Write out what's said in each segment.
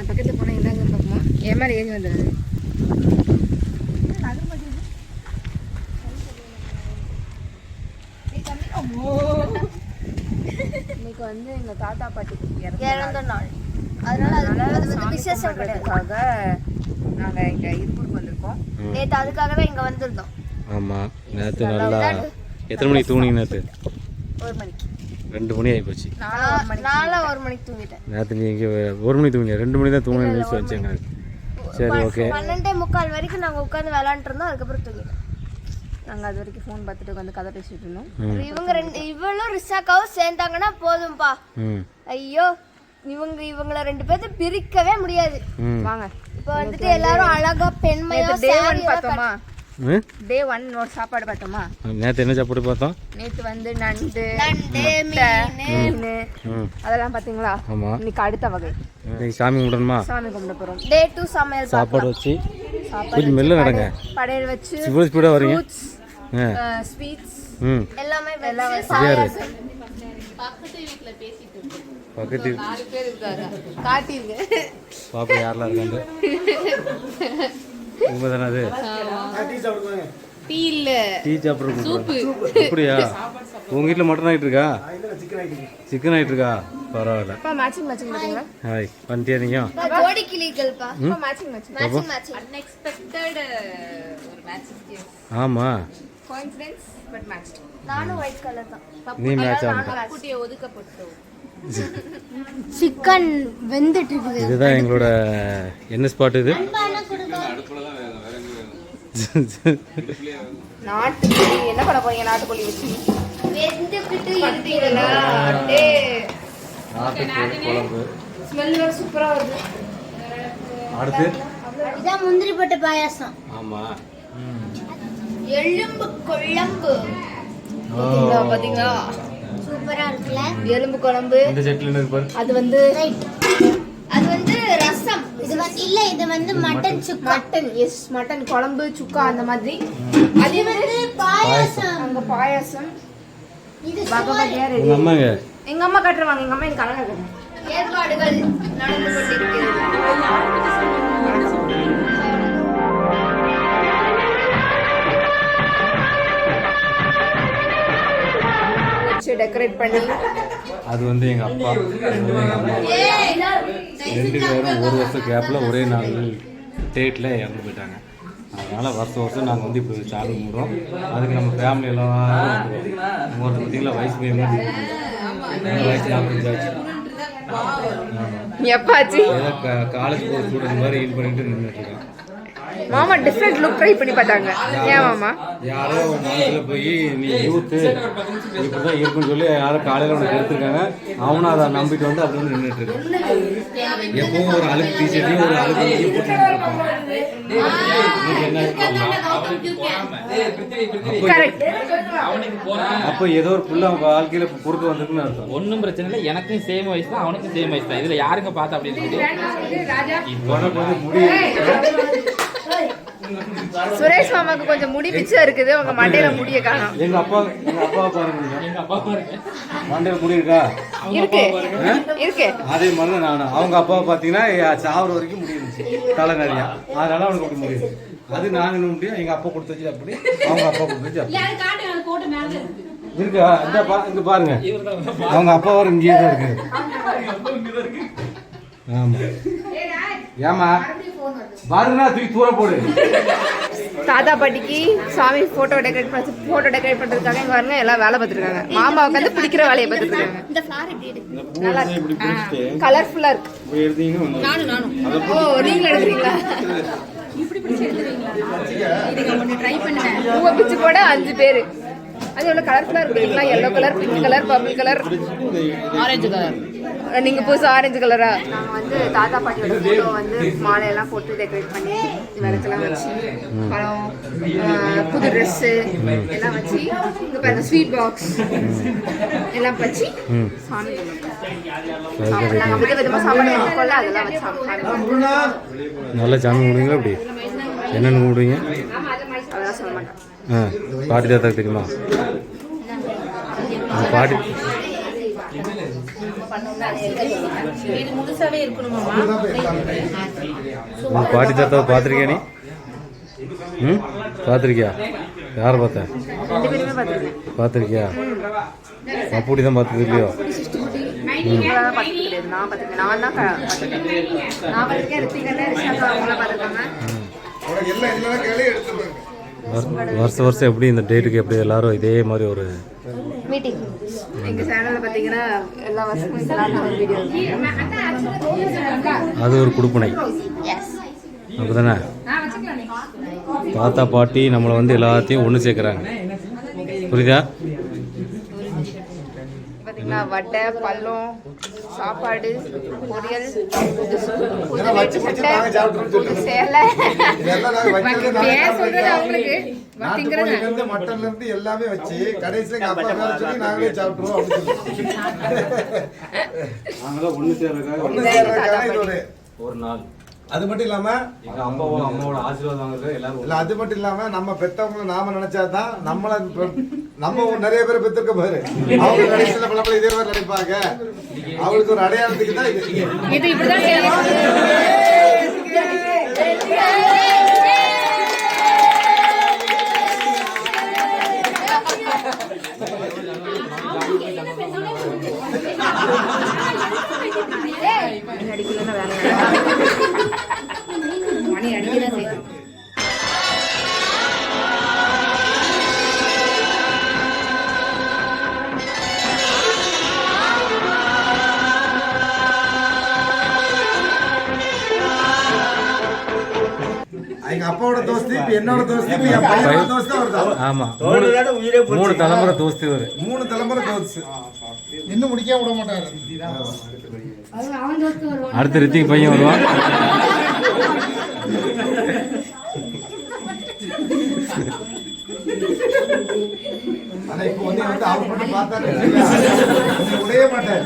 நான் பக்கத்தில் போனால் என்னங்க பார்ப்போமா என் மேலே ஏறி வந்துடுது. இன்னைக்கு வந்து எங்கள் தாத்தா பாட்டிக்கு இறந்த நாள். அதனால அது வந்து விசேஷம் கிடையாதுக்காக நாங்கள் இங்கே இருப்பூருக்கு வந்திருக்கோம். நேற்று அதுக்காக தான் இங்கே வந்திருந்தோம். ஆமாம், நேற்று நல்லா எத்தனை மணிக்கு தூங்குனீங்க? நேற்று 1 மணிக்கு. 2 மணி ஆகிப்போச்சு. நானும் 1 மணிக்கு தூங்கிட்டேன். நேற்று நீங்கள் 1 மணிக்கு தூங்குங்க, 2 மணி தான் தூங்கின நியூஸ் வச்சுங்க. சரி, ஓகே. 12:45 வரைக்கும் நாங்கள் உட்காந்து விளாண்டுட்டு இருந்தோம். அதுக்கப்புறம் தூங்கிட்டோம். நாங்கள் அது வரைக்கும் ஃபோன் பார்த்துட்டு உட்காந்து கதை பேசிட்டு இருந்தோம். இவளும் ரிஷாக்காவும் சேர்ந்தாங்கன்னா போதும்பா. ஐயோ, இவங்கள 2 பேர்த்த பிரிக்கவே முடியாது. வாங்க இப்போ வந்துட்டு எல்லாரும் அழகா பெண்மையா பார்த்தோமா? டே 1 ஒரு சாப்பாடு பார்த்தோமா? நேற்று என்ன சாப்பாடு பார்த்தோம்? நேற்று வந்து நண்டு மீன் அதெல்லாம் பார்த்தீங்களா? ஆமாம். இன்னைக்கு அடுத்த வகை. இன்னைக்கு சாமி கும்பிடணுமா? சாமி கும்பிட போகிறோம். டே 2 சமையல் சாப்பாடு வச்சு கொஞ்சம் மெல்ல நடங்க. படையல் வச்சு இவ்வளோ ஸ்பீடாக வரீங்க. ஸ்வீட்ஸ் எல்லாமே பக்கத்து 4 பேர் இருக்காங்க. காட்டிருங்க பாப்பா யாரெல்லாம் இருக்காங்க. உண்மைதானே அது? டீ இல்ல, டீ சாப்பிட்றது. அப்படியா? உங்க வீட்டில் மட்டன் ஆகிட்டு இருக்கா? சிக்கன் ஆகிட்டு இருக்கா? பரவாயில்ல. மேட்சிங் மேட்சிங் பாத்தீங்களா? ஹாய், பண்ணிட்டியா நீங்க? கோடி கிளிகள்ப்பா. மேட்சிங் மேட்சிங் மேட்சிங் அன்எக்ஸ்பெக்டட் ஒரு மேட்சிங். ஆமா, கோஇன்சிடென்ஸ் பட் மேட்ச். நானும் ஒயிட் கலர் தான். நீ மேட்ச் ஆன குட்டியை ஒதுக்கப்பட்டோம். சிக்கன் வெந்துட்டு இருக்குது. இதுதான் எங்களோட என்ன ஸ்பாட் இது? நாட்டுக்கோழி. என்ன பண்ண போறீங்க நாட்டுக்கோழி வச்சு? வெந்துக்கிட்டு இருக்கீங்களா? நாட்டுக்கோழி குழம்பு. ஸ்மெல் வேற சூப்பரா வருது. அடுத்து இதான் முந்திரி போட்ட பாயாசம். ஆமா, எலும்பு குழம்பு. பாத்தீங்களா? சூப்பரா இருக்குல எலும்பு குழம்பு. இந்த செட்ல என்ன இருக்கு? அது வந்து ரசம். இது வந்து இல்ல, இது வந்து மட்டன் சுக்கா. மட்டன், எஸ், மட்டன் குழம்பு சுக்கா அந்த மாதிரி. அது வந்து பாயாசம். அங்க பாயாசம். இது பகவதியா ரெடி. உங்க அம்மாங்க? எங்க அம்மா கட்டுறாங்க. எங்க அம்மா எனக்கு அழகா கட்டுறாங்க. ஏற்பாடுகள் நடந்து கொண்டிருக்கிறது. டெக்கரேட் பண்ணி அது வந்து எங்க அப்பா, எங்க அம்மா 2 பேரும் 1 வருஷம் கேப்ல ஒரே நாள் டேட்ல இறந்து போயிட்டாங்க. அதனால வருஷம் நாங்கள் வந்து இப்போ சாமி கும்பிடுறோம். அதுக்கு நம்ம ஃபேமிலி எல்லாம் ஒரு பார்த்தீங்களா வயசு பையன் மாதிரி வயசு 45 ஆச்சு. எப்பாச்சு காலேஜ் போகிற ஸ்டூடெண்ட் மாதிரி ஈட் பண்ணிட்டு நின்றுட்டு இருக்கான். மாமா டிஃப்ரெண்ட் லுக் ட்ரை பண்ணி பார்த்தாங்க. ஏன் மாமா? யாரோ மனசுல போய் நீ யூத்து இப்படிதான் இருக்குன்னு சொல்லி யாரோ காலையில ஒன்று எடுத்துருக்காங்க. அவனும் அதை நம்பிட்டு வந்து அப்படி வந்து நின்றுட்டு இருக்கான். எப்பவும் ஒரு அழுக்கு டீஷர்ட்டையும் ஒரு அழுக்கு அப்போ ஏதோ ஒரு புள்ள அவங்க வாழ்க்கையில குறுக்க வந்திருக்குன்னு அர்த்தம். ஒன்றும் பிரச்சனை இல்லை. எனக்கும் சேம் வயசு தான், அவனுக்கும் சேம் வயசு தான். இதுல யாருங்க பார்த்தா அப்படின்னு உனக்கு வந்து முடியும். சுரேஷ் மாமாக்கு கொஞ்சம் முடி மிச்சம் இருக்குது. உங்க மண்டையில முடிய காணோம். எங்க அப்பா பாருங்க. எங்க அப்பா பாருங்க மண்டையில முடி இருக்கா? இருக்கு. அதே மாதிரி தான் நானும். அவங்க அப்பாவை பார்த்தீங்கன்னா சாவர வரைக்கும் முடி இருந்துச்சு தலை நிறையா. அதனால அவனுக்கு அப்படி முடியுது. அது நாங்கள் முடியும். எங்க அப்பா கொடுத்து வச்சு அப்படி, அவங்க அப்பா கொடுத்து வச்சு அப்படி இருக்கா? இங்க பாருங்க, அவங்க அப்பா வர இங்கேயே தான் இருக்கு. ஆமா, ஏமா பாருங்க, தூக்கி தூர போடு. தாத்தா பாட்டிக்கு சாமி போட்டோ டெக்கரேட் பண்றதுக்காக இங்க வரங்க எல்லாம் வேலை பார்த்துருக்காங்க. மாமா உட்காந்து பிடிக்கிற வேலையை பார்த்துட்டு இருக்காங்க. இந்த ஃப்ளார் எப்படி இருக்கு? நல்லா கலர்ஃபுல்லா இருக்கு. ஓ, நீங்க எடுக்கிறீங்களா? இப்படி பிடிச்சி எடுத்துறீங்களா? இதுங்க ஒன்னு ட்ரை பண்ணுங்க. பூவை பிச்சு போட 5 பேர். அது எவ்வளவு கலர்ஃபுல்லா இருக்கு. Yellow colour, pink colour, purple colour, orange colour. நீங்க புதுசா ஆரஞ்சு கலரா? நாங்க வந்து தாத்தா பாட்டியோட போட்டோ வந்து மாலையெல்லாம் போட்டு டெக்கரேட் பண்ணி விளக்கெல்லாம் வச்சு பழம், புது ட்ரெஸ் எல்லாம் வச்சு இங்க பாருங்க ஸ்வீட் பாக்ஸ் எல்லாம் வச்சு சாமி கும்பிடுவோம். நாங்க விதவிதமா சாப்பாடு எடுத்துக்கொள்ள அதெல்லாம் வச்சு சாமி நல்லா சாமி கும்பிடுவீங்களா? அப்படி என்னென்னு கும்பிடுவீங்க? அதெல்லாம் சொல்ல மாட்டேன். பாட்டி தாத்தா தெரியுமா? பாட்டி இது முழுசாவே இருக்கணுமாமா? உங்கள் பாட்டி தாத்தாவை பார்த்துருக்கியா நீ? ம், பார்த்துருக்கியா? யாரை பார்த்தேன்? ரெண்டு பேருமே பார்த்துருக்கேன். பார்த்துருக்கியா? அப்படி தான் பார்த்தது இல்லையோ? இவங்களாம் பார்த்தது கிடையாது. நான் பார்த்துருக்கேன். நான் தான் பார்த்துருக்கேன். நான் பார்த்துருக்கேன். ரித்திகண்ணே, ரிஷாக்கா அவங்களாம் பார்த்துருக்காங்க. வருஷம் எப்படி இந்த டேட்டுக்கு எப்படி எல்லாரும் இதே மாதிரி ஒரு மீட்டிங் எங்கள் சேனலில் பார்த்தீங்கன்னா எல்லா வருஷமும் இதெல்லாம் ஒரு வீடியோ அது ஒரு குடுப்பனை அப்படிதானே? தாத்தா பாட்டி நம்மளை வந்து எல்லாத்தையும் ஒன்று சேர்க்குறாங்க. புரியுதா? பார்த்தீங்கன்னா வடை, பழம், சாப்பாடு, பொரியல், புது வேட்டி சட்டை, புது சேலை. சொல்றது அவங்களுக்கு மட்டன்ல இருந்து எல்லாமே வச்சு கடைசியில அப்பா வேற சொல்லி நாங்களே சாப்பிட்டுருவோம். ஒன்று சேர்றதுக்காக ஒரு நாள். அது மட்டும் இல்லாம எங்க அம்மாவோட ஆசீர்வாதம் வாங்குறது எல்லாரும் இல்ல, அது மட்டும் இல்லாம நம்ம பெத்தவங்களை நாம நினைச்சாதான் நம்ம நிறைய பேர் பெற்றிருக்க பாரு. அவங்க கடைசியில பல இதே மாதிரி நினைப்பாங்க. அவளுக்கு ஒரு அடையாளத்துக்கு தான் இது இப்படிதான் செய்யணும். அடிக்கலன்னா வேலை மணி அடிக்கதான் செய்யும். எங்க அப்பாவோட தோஸ்தி, இப்ப என்னோட தோஸ்தி, இப்ப என் பையனோட தோஸ்தி அவர்தான். ஆமா, மூணு தலைமுறை தோஸ்தி வரு. 3 தலைமுறை தோஸ்து. இன்னும் முடிக்காம விட மாட்டாரு. அடுத்த ரித்திக்கு பையன் வருவான். ஆனா இப்ப வந்து அவர் மட்டும் பார்த்தாரு உடைய மாட்டாரு.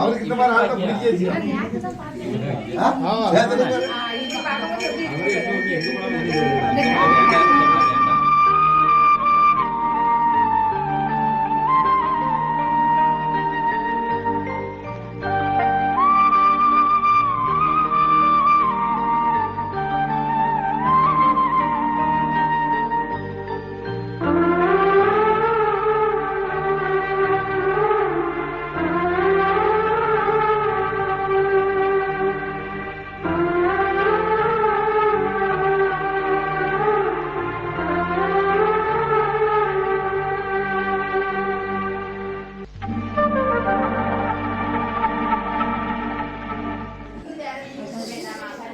அவருக்கு இந்த மாதிரி ஆட்டம் பிடிக்காச்சு.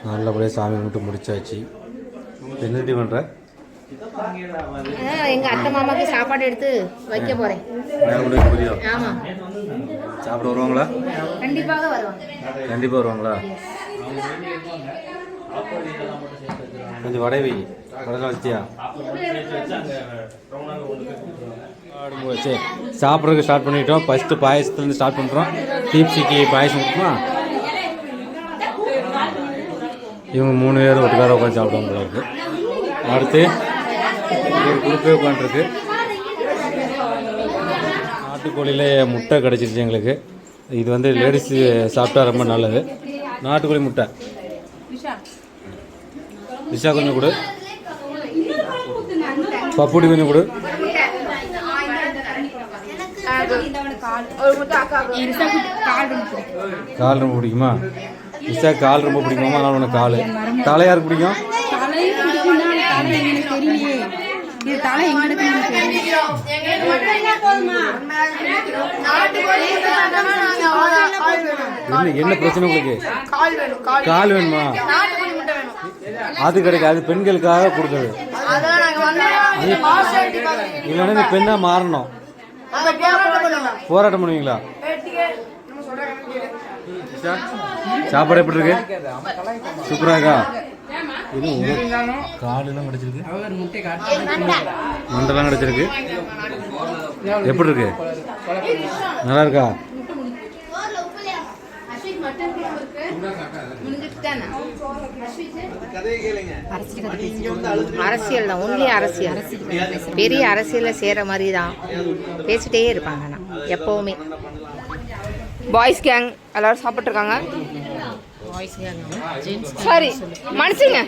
நல்லபடியாக சாமி கும்பிட்டு முடிச்சாச்சு. என்னடி பண்ணுற? எங்க அத்தை மாமாக்கு சாப்பாடு எடுத்து வைக்க போறேன். புரியும். ஆமா, சாப்பிட வருவாங்களா? கண்டிப்பாக வருவாங்க. கண்டிப்பாக வருவாங்களா? கொஞ்சம் வடை வை. வடை வச்சியா? சரி, சாப்பிட்றதுக்கு ஸ்டார்ட் பண்ணிட்டோம். ஃபஸ்ட்டு பாயசத்துலேருந்து ஸ்டார்ட் பண்ணுறோம். தீப்சிக்கு பாயசம் கொடுக்குமா? இவங்க 3 பேர் ஒட்டுக்கார உட்காந்து சாப்பிடுவாங்க போல இருக்கு. அடுத்து ஒரு குழுப்பே உட்காந்துருக்கு. நாட்டுக்கோழியில் முட்டை கிடச்சிருச்சு எங்களுக்கு. இது வந்து லேடிஸு சாப்பிட்டா ரொம்ப நல்லது. நாட்டுக்கோழி முட்டை. ரிஷா கொஞ்சம் கொடு, பப்புடி கொஞ்சம் கொடு. கால் ரொம்ப பிடிக்குமா? ரிஷா கால் ரொம்ப பிடிக்குமா? அதனால உனக்கு கால். தலை யாருக்கு பிடிக்கும்? என்ன பிரச்சனை உங்களுக்கு? கால் வேணுமா? அது கிடைக்காது. அது பெண்களுக்காக கொடுக்குறது. இல்லைன்னா இந்த பெண்ணா மாறணும். போராட்டம் பண்ணுவீங்களா? சாப்பாடு எப்படி இருக்கு? சூப்பரா இருக்கா? இது காலெல்லாம் கிடைச்சிருக்கு, மண்டெல்லாம் கிடைச்சிருக்கு. எப்படி இருக்கு? நல்லா இருக்கா? அரசியல் தான், ஒன்லி அரசியல். பெரிய அரசியல்ல சேர மாதிரி தான் பேசிட்டே இருப்பாங்க. எப்பவுமே. பாய்ஸ் கேங் எல்லாரும் சாப்பிட்ருக்காங்க. சாரி மனுஷங்க,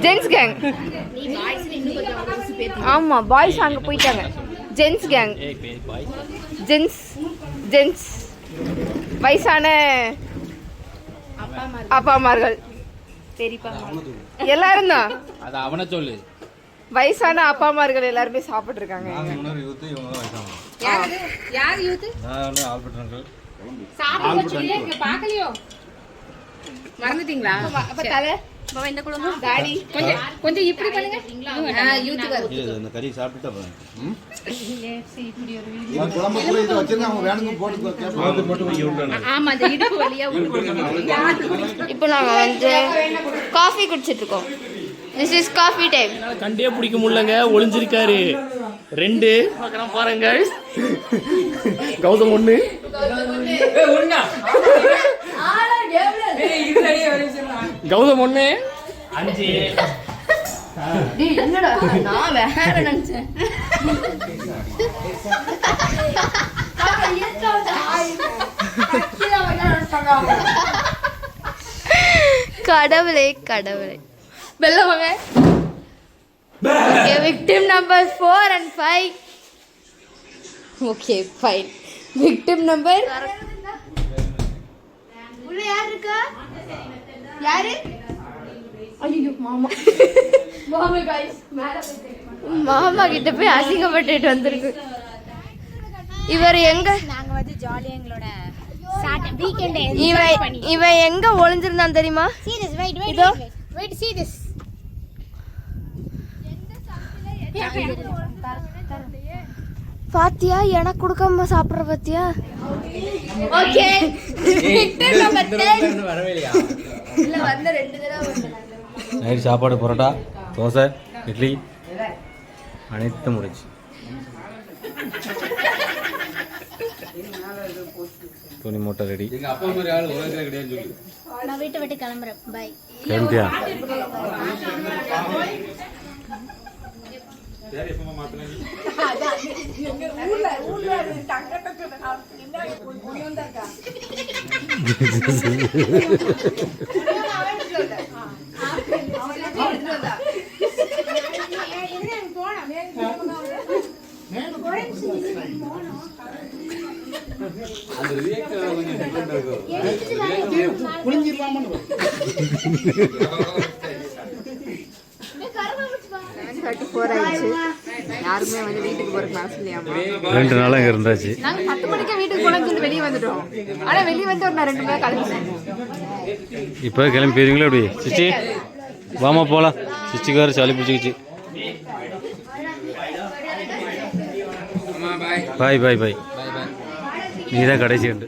ஜென்ஸ் கேங். ஆமா, பாய்ஸ் அங்கே போயிட்டாங்க. ஜென்ஸ் கேங், ஜென்ஸ் வயசான அப்பா அம்மார்கள் எல்லாரும் தான். அது அவனை சொல்லு. வயசான அப்பா அம்மார்கள் எல்லாருமே சாப்பிட்டு இருக்காங்க. யார் யூத் பாக்கலையோ? மறந்துட்டீங்களா? இந்த குடும்பம் டாடி கொஞ்சம் இப்படி பண்ணுங்க. யூத் இந்த கறி சாப்பிட்டு குழம்பு கூட இது வச்சிருக்காங்க. அவங்க வேணுங்க போட்டு ஆமா, அந்த இடுப்பு வழியா. இப்போ நாங்க வந்து காஃபி குடிச்சிட்டு இருக்கோம். This is coffee time. கண்டே பிடிக்க முடியலங்க, ஒளிஞ்சிருக்காரு. 2 பார்க்கறோம் பாருங்க. கௌதம் 1 கௌதம் 1 5. டேய் என்னடா நான் வேற நினைச்சேன். கடவுளே கடவுளே. வெள்ளவங்க. Okay, victim number 4 and 5. Okay, fine. Victim number. உள்ள யார் இருக்கா? யாரு? ஐயோ மாமா. மாமா गाइस மேல போய் மாமா கிட்ட போய் அசிங்கப்பட்டுட்டு வந்திருக்கு. இவர் எங்க? நாங்க வந்து ஜாலியா எங்களோட வீக்கெண்ட் இவன் எங்க ஒளிஞ்சிருந்தான் தெரியுமா? see this wait see this பாத்தியா எனக்கு கொடுக்காம சாப்பிடுற பாத்தியா? ஓகே விக்டிம் நம்பர் 10 வரவே இல்லையா? இல்ல வந்த 2 தடவை வந்தாங்க. நைட் சாப்பாடு பரோட்டா, தோசை, இட்லி அனைத்தும் முடிச்சு. துணி மூட்டை ரெடி. எங்க அப்பா மாதிரி ஆள் உலகத்துல கிடையாது சொல்லி. நான் வீட்டை விட்டு கிளம்புறேன். பை. கிளம்பியா? சரி எப்பமா மாத்துனீங்க? ஊர்ல டங்கட்டக்கு என்ன பொண்ணு வந்தாக்கா. அந்த ரியாக்ட் கொஞ்சம் டிஃபரெண்டா இருக்கும். புளிஞ்சிரலாமா? 34 ஆயிடுச்சு. யாருமே வந்து வீட்டுக்கு போற கிளாஸ் இல்லையாமா. 2 நாளா இங்க இருந்தாச்சு. நாங்க 10 மணிக்கு வீட்டுக்கு போலாம்னு சொல்லி வெளிய வந்துட்டோம். ஆனா வெளிய வந்து ஒரு 2 மணி நேரம் கிளம்பிட்டோம். இப்போ கிளம்பி போயிருவீங்களா எப்படி? சிச்சி வாமா போலாம். சிச்சிக்கார சளி பிடிச்சிக்கிச்சு. பாய் பாய் பாய். நீ தான் கடைசி உண்டு.